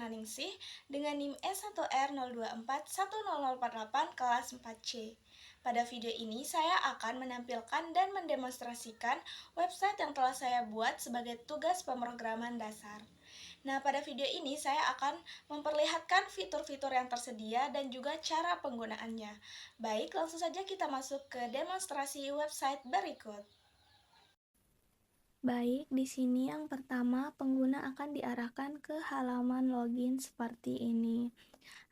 Nurhaningsih dengan NIM S1R024100048 kelas 4C. Pada video ini saya akan menampilkan dan mendemonstrasikan website yang telah saya buat sebagai tugas pemrograman dasar. Nah, pada video ini saya akan memperlihatkan fitur-fitur yang tersedia dan juga cara penggunaannya. Baik, langsung saja kita masuk ke demonstrasi website berikut. Baik, di sini yang pertama pengguna akan diarahkan ke halaman login seperti ini.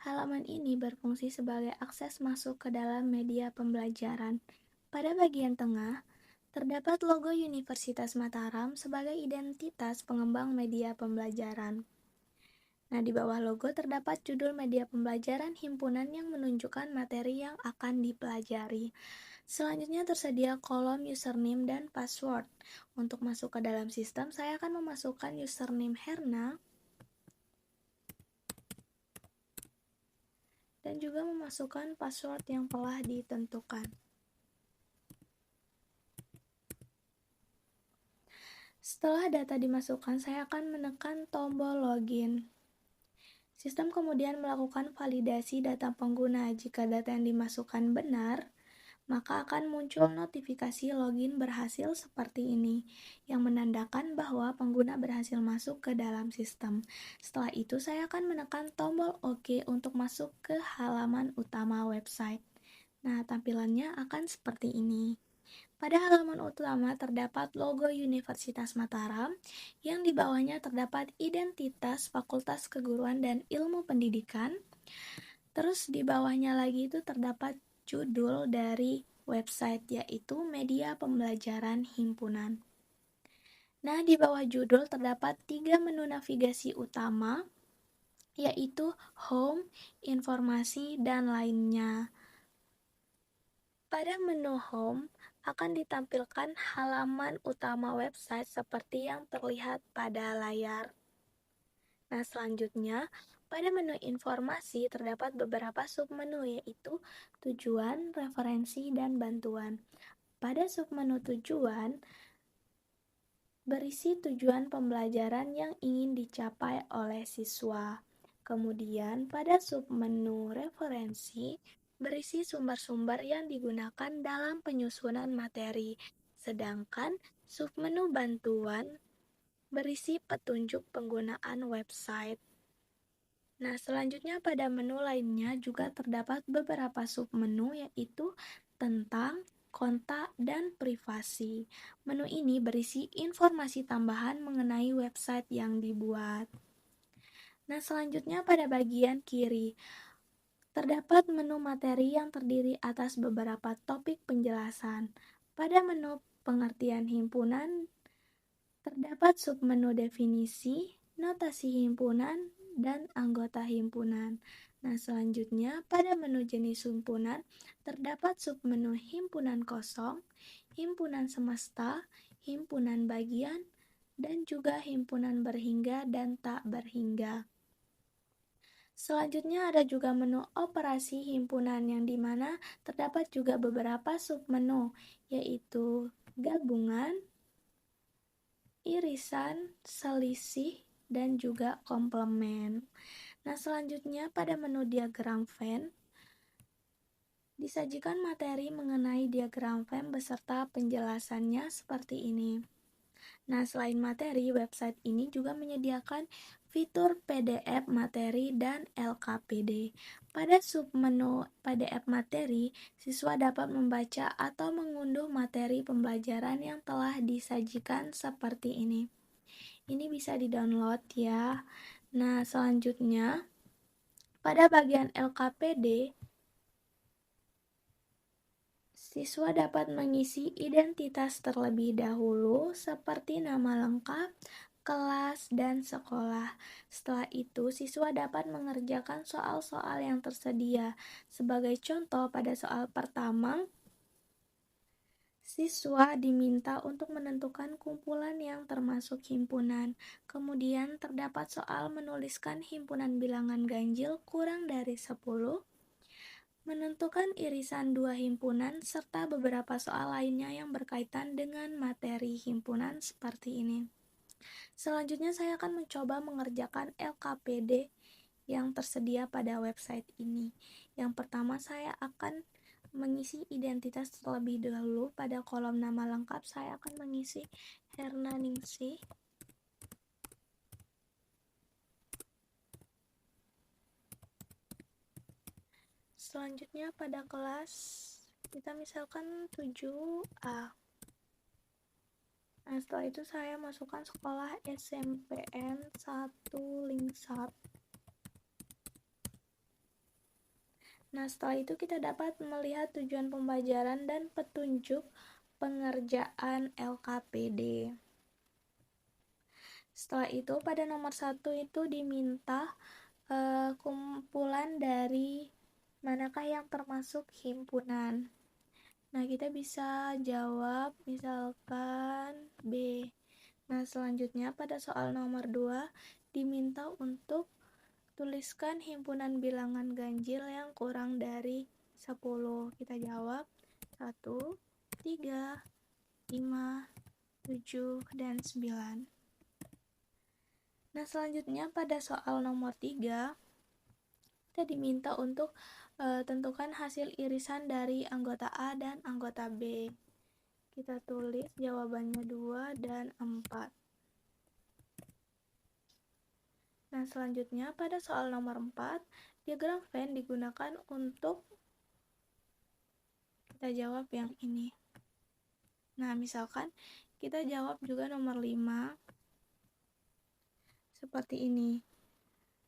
Halaman ini berfungsi sebagai akses masuk ke dalam media pembelajaran. Pada bagian tengah, terdapat logo Universitas Mataram sebagai identitas pengembang media pembelajaran. Nah, di bawah logo terdapat judul media pembelajaran himpunan yang menunjukkan materi yang akan dipelajari. Selanjutnya tersedia kolom username dan password. Untuk masuk ke dalam sistem, saya akan memasukkan username Herna dan juga memasukkan password yang telah ditentukan. Setelah data dimasukkan, saya akan menekan tombol login. Sistem kemudian melakukan validasi data pengguna. Jika data yang dimasukkan benar, maka akan muncul notifikasi login berhasil seperti ini, yang menandakan bahwa pengguna berhasil masuk ke dalam sistem. Setelah itu, saya akan menekan tombol OK untuk masuk ke halaman utama website. Nah, tampilannya akan seperti ini. Pada halaman utama terdapat logo Universitas Mataram, yang di bawahnya terdapat identitas Fakultas Keguruan dan Ilmu Pendidikan. Terus di bawahnya lagi itu terdapat judul dari website, yaitu Media Pembelajaran Himpunan. Nah, di bawah judul terdapat 3 menu navigasi utama, yaitu Home, Informasi, dan lainnya. Pada menu Home akan ditampilkan halaman utama website seperti yang terlihat pada layar. Nah, selanjutnya, pada menu informasi terdapat beberapa submenu, yaitu tujuan, referensi, dan bantuan. Pada submenu tujuan, berisi tujuan pembelajaran yang ingin dicapai oleh siswa. Kemudian, pada submenu referensi, berisi sumber-sumber yang digunakan dalam penyusunan materi. Sedangkan submenu bantuan berisi petunjuk penggunaan website. Nah, selanjutnya pada menu lainnya juga terdapat beberapa submenu, yaitu tentang, kontak, dan privasi. Menu ini berisi informasi tambahan mengenai website yang dibuat. Nah, selanjutnya pada bagian kiri terdapat menu materi yang terdiri atas beberapa topik penjelasan. Pada menu pengertian himpunan terdapat submenu definisi, notasi himpunan, dan anggota himpunan. Nah, selanjutnya pada menu jenis himpunan terdapat submenu himpunan kosong, himpunan semesta, himpunan bagian, dan juga himpunan berhingga dan tak berhingga. Selanjutnya ada juga menu operasi himpunan, yang dimana terdapat juga beberapa submenu, yaitu gabungan, irisan, selisih, dan juga komplement. Nah, selanjutnya pada menu diagram Venn disajikan materi mengenai diagram Venn beserta penjelasannya seperti ini. Nah, selain materi, website ini juga menyediakan fitur PDF materi dan LKPD. Pada submenu PDF materi, siswa dapat membaca atau mengunduh materi pembelajaran yang telah disajikan seperti ini. Ini bisa di-download ya. Nah, selanjutnya pada bagian LKPD, siswa dapat mengisi identitas terlebih dahulu seperti nama lengkap, kelas, dan sekolah. Setelah itu, siswa dapat mengerjakan soal-soal yang tersedia. Sebagai contoh, pada soal pertama, siswa diminta untuk menentukan kumpulan yang termasuk himpunan. Kemudian terdapat soal menuliskan himpunan bilangan ganjil kurang dari 10, menentukan irisan 2 himpunan, serta beberapa soal lainnya yang berkaitan dengan materi himpunan seperti ini. Selanjutnya saya akan mencoba mengerjakan LKPD yang tersedia pada website ini. Yang pertama, saya akan mengisi identitas terlebih dahulu. Pada kolom nama lengkap saya akan mengisi Herna Ningsih. Selanjutnya pada kelas kita misalkan 7A. Nah, setelah itu saya masukkan sekolah SMPN 1 Lingsat. Nah, setelah itu kita dapat melihat tujuan pembelajaran dan petunjuk pengerjaan LKPD. Setelah itu pada nomor 1 itu diminta kumpulan dari manakah yang termasuk himpunan. Nah, kita bisa jawab misalkan B. Nah, selanjutnya pada soal nomor 2 diminta untuk tuliskan himpunan bilangan ganjil yang kurang dari 10. Kita jawab 1, 3, 5, 7, dan 9. Nah, selanjutnya pada soal nomor 3 kita diminta untuk tentukan hasil irisan dari anggota A dan anggota B. Kita tulis jawabannya 2 dan 4. Nah, selanjutnya pada soal nomor 4, diagram Venn digunakan untuk kita jawab yang ini. Nah, misalkan kita jawab juga nomor 5 seperti ini.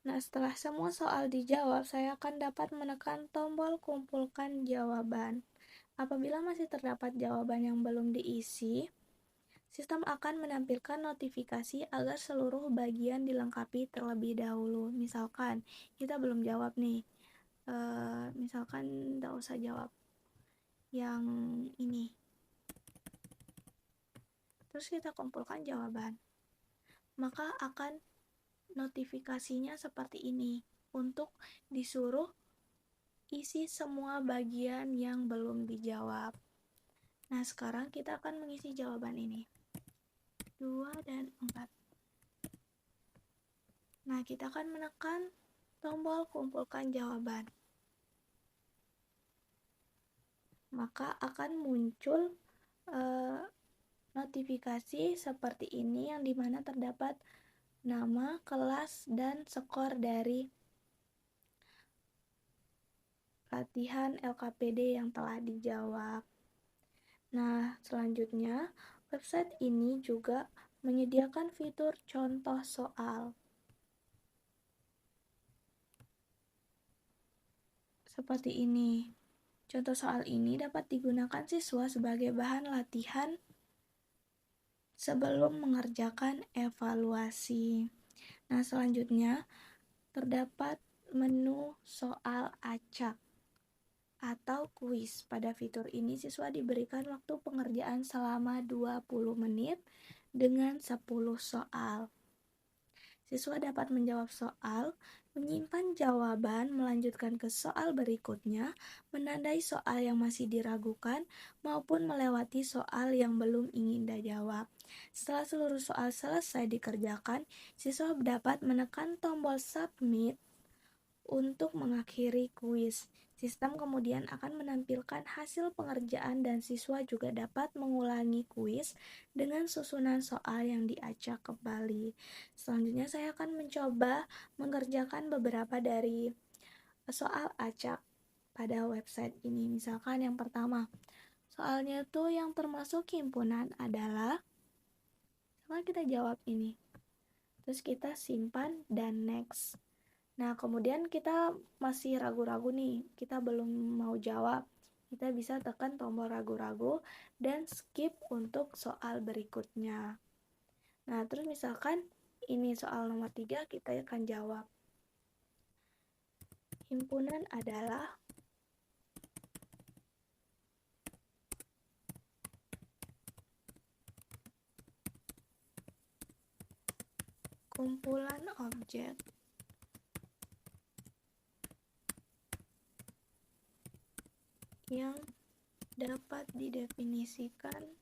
Nah, setelah semua soal dijawab, saya akan dapat menekan tombol kumpulkan jawaban. Apabila masih terdapat jawaban yang belum diisi, sistem akan menampilkan notifikasi agar seluruh bagian dilengkapi terlebih dahulu. Misalkan kita belum jawab nih, misalkan tidak usah jawab yang ini. Terus kita kumpulkan jawaban. Maka akan notifikasinya seperti ini untuk disuruh isi semua bagian yang belum dijawab. Nah, sekarang kita akan mengisi jawaban ini. 2 dan 4. Nah, kita akan menekan tombol kumpulkan jawaban. Maka akan muncul notifikasi seperti ini yang dimana terdapat nama, kelas, dan skor dari latihan LKPD yang telah dijawab. Nah, selanjutnya website ini juga menyediakan fitur contoh soal. Seperti ini. Contoh soal ini dapat digunakan siswa sebagai bahan latihan sebelum mengerjakan evaluasi. Nah, selanjutnya terdapat menu soal acak atau kuis. Pada fitur ini siswa diberikan waktu pengerjaan selama 20 menit dengan 10 soal. Siswa dapat menjawab soal, menyimpan jawaban, melanjutkan ke soal berikutnya, menandai soal yang masih diragukan, maupun melewati soal yang belum ingin dijawab. Setelah seluruh soal selesai dikerjakan, siswa dapat menekan tombol submit untuk mengakhiri kuis. Sistem kemudian akan menampilkan hasil pengerjaan dan siswa juga dapat mengulangi kuis dengan susunan soal yang diacak kembali. Selanjutnya saya akan mencoba mengerjakan beberapa dari soal acak pada website ini. Misalkan yang pertama, soalnya tuh yang termasuk himpunan adalah, sama kita jawab ini. Terus kita simpan dan next. Nah, kemudian kita masih ragu-ragu nih, kita belum mau jawab. Kita bisa tekan tombol ragu-ragu dan skip untuk soal berikutnya. Nah, terus misalkan ini soal nomor 3, kita akan jawab. Himpunan adalah kumpulan objek yang dapat didefinisikan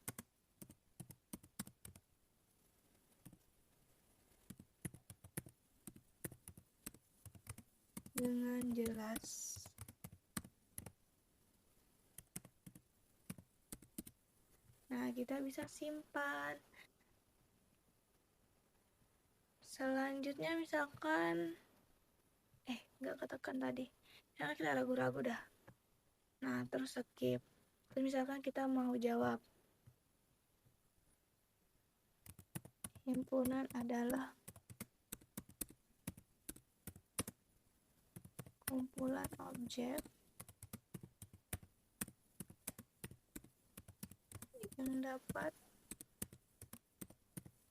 dengan jelas. Nah, kita bisa simpan. Selanjutnya misalkan nggak ketekan tadi. Karena kita ragu-ragu dah. Nah, terus skip. Terus misalkan kita mau jawab. Himpunan adalah kumpulan objek yang dapat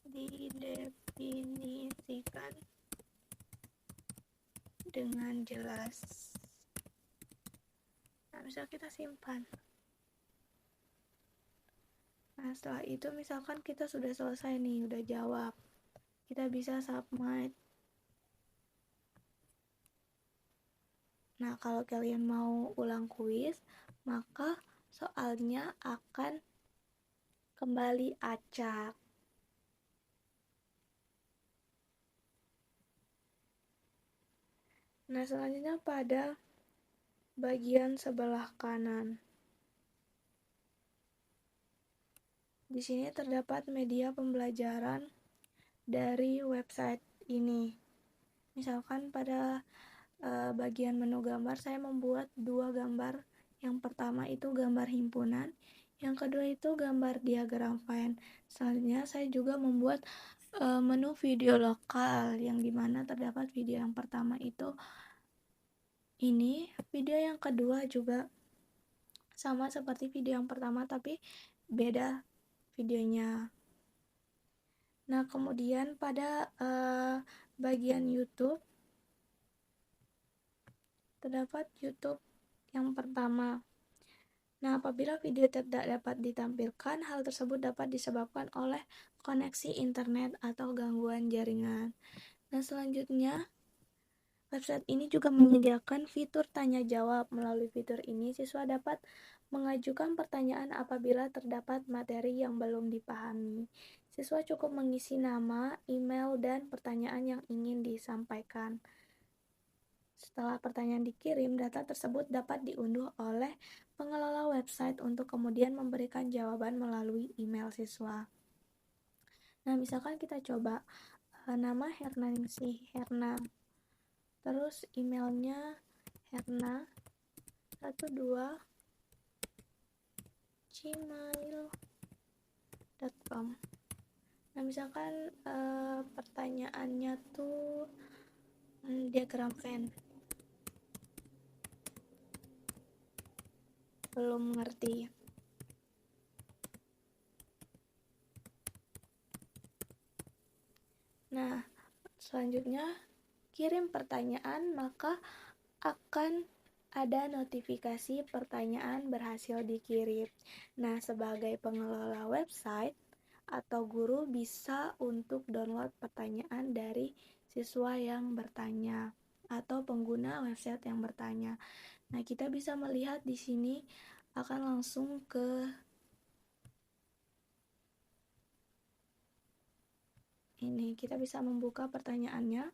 didefinisikan dengan jelas. Nah, misal kita simpan. Nah, setelah itu misalkan kita sudah selesai nih, udah jawab. Kita bisa submit. Nah, kalau kalian mau ulang kuis, maka soalnya akan kembali acak. Nah, selanjutnya pada bagian sebelah kanan. Di sini terdapat media pembelajaran dari website ini. Misalkan pada bagian menu gambar, saya membuat 2 gambar. Yang pertama itu gambar himpunan, yang kedua itu gambar diagram Venn. Selanjutnya saya juga membuat menu video lokal, yang dimana terdapat video yang pertama itu ini, video yang kedua juga sama seperti video yang pertama tapi beda videonya. Nah, kemudian pada bagian YouTube terdapat YouTube yang pertama. Nah, apabila video tidak dapat ditampilkan, hal tersebut dapat disebabkan oleh koneksi internet atau gangguan jaringan. Nah, selanjutnya website ini juga menyediakan fitur tanya jawab. Melalui fitur ini, siswa dapat mengajukan pertanyaan apabila terdapat materi yang belum dipahami. Siswa cukup mengisi nama, email, dan pertanyaan yang ingin disampaikan. Setelah pertanyaan dikirim, data tersebut dapat diunduh oleh pengelola website untuk kemudian memberikan jawaban melalui email siswa. Nah, misalkan kita coba nama Hernaningsih Herna, terus emailnya herna12@gmail.com. Nah, misalkan pertanyaannya tuh diagram Venn, belum ngerti. Nah, selanjutnya kirim pertanyaan, maka akan ada notifikasi pertanyaan berhasil dikirim. Nah, sebagai pengelola website atau guru bisa untuk download pertanyaan dari siswa yang bertanya atau pengguna website yang bertanya. Nah, kita bisa melihat di sini akan langsung ke ini. Kita bisa membuka pertanyaannya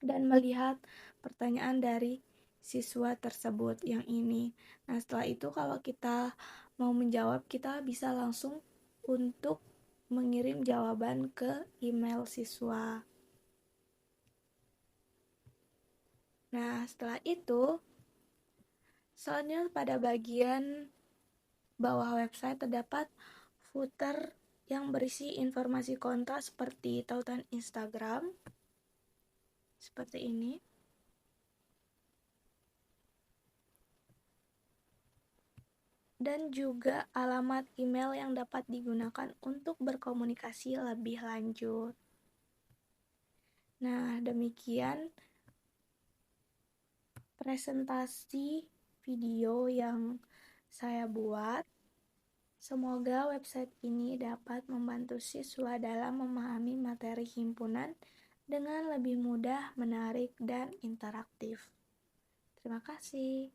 dan melihat pertanyaan dari siswa tersebut yang ini. Nah, setelah itu kalau kita mau menjawab, kita bisa langsung untuk mengirim jawaban ke email siswa. Nah, setelah itu, selanjutnya pada bagian bawah website terdapat footer yang berisi informasi kontak seperti tautan Instagram, seperti ini. Dan juga alamat email yang dapat digunakan untuk berkomunikasi lebih lanjut. Nah, demikian presentasi video yang saya buat. Semoga website ini dapat membantu siswa dalam memahami materi himpunan dengan lebih mudah, menarik, dan interaktif. Terima kasih.